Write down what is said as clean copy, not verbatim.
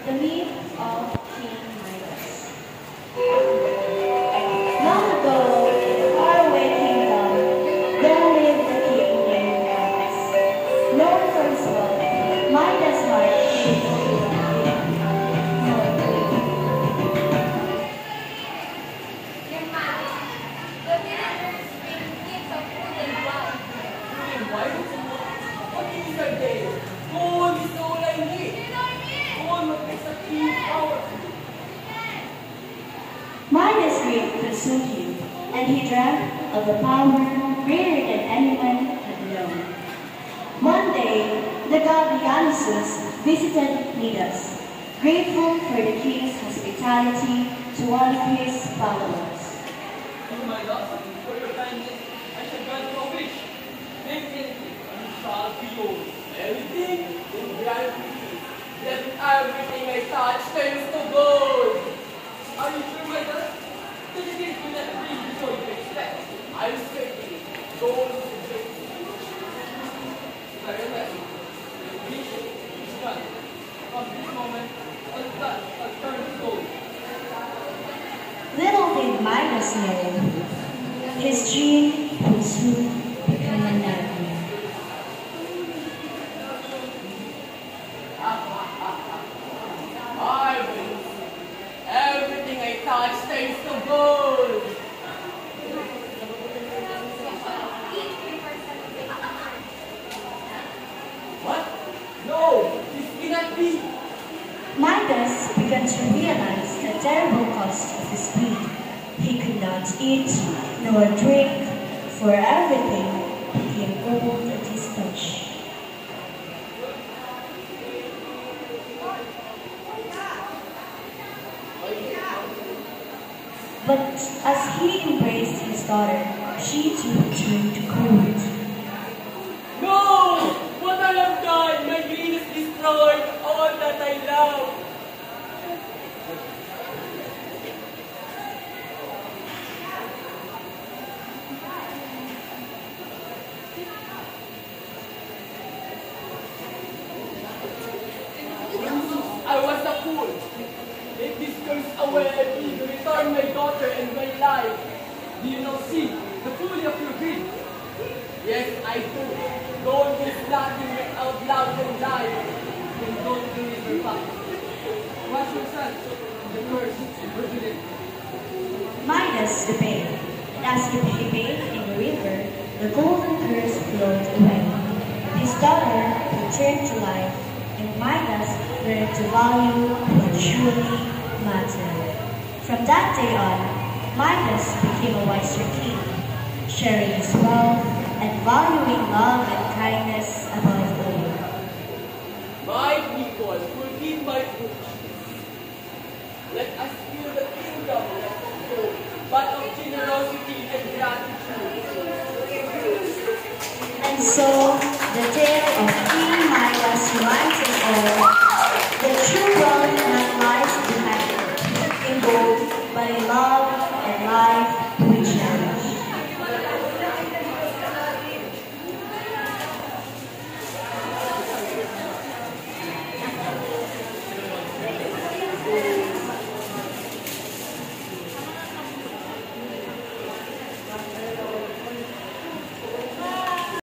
The myth of King Midas. Long ago, in a faraway kingdom, there lived a king named Midas. Known for his wealth, Midas' heart became full of Your Majesty, the villagers bring gifts of food and wine. Food and wine? What things are they? Gold is all I need. Gold what makes a king powerful. Midas' dream consumed him, and he dreamt of a power greater than anyone had known. One day, the god Dionysus visited Midas, grateful for the king's hospitality to one of his followers. Oh my God, for your kindness, I shall grant you a wish. Make anything, and it shall be yours. Everything in reality. Let everything I touch turns to gold. Are you sure, my God? Did you think you let me before you expect? I'm certain gold is the great thing. I remember, the wish is done. From this moment, all that shall turn to gold. Little did Midas know, his dream would soon become a nightmare. I will. Everything I touch turns to gold. Eat before celebrating. What? No, this cannot be. Midas began to realize the terrible cost of his greed. He could not eat nor drink, for everything became gold at his touch. But as he embraced his daughter, she too turned to gold. No! What I have done, my greed has destroyed all that I love. I was a fool. Take this curse away and me to return my daughter and my life. Do you now see the folly of your greed? Yes, I do. Gold is nothing without love and life. And don't deliver back. Wash your son. The curse is virgin. Midas obeyed, and as he bathed in the river, the golden curse flowed away. His daughter returned to life, and Midas learned to value what truly mattered. From that day on, Midas became a wiser king, sharing his wealth and valuing love and kindness above all. My people, forgive my foolishness. Let us feel the kingdom not of gold, but of generosity and gratitude. And so, the tale of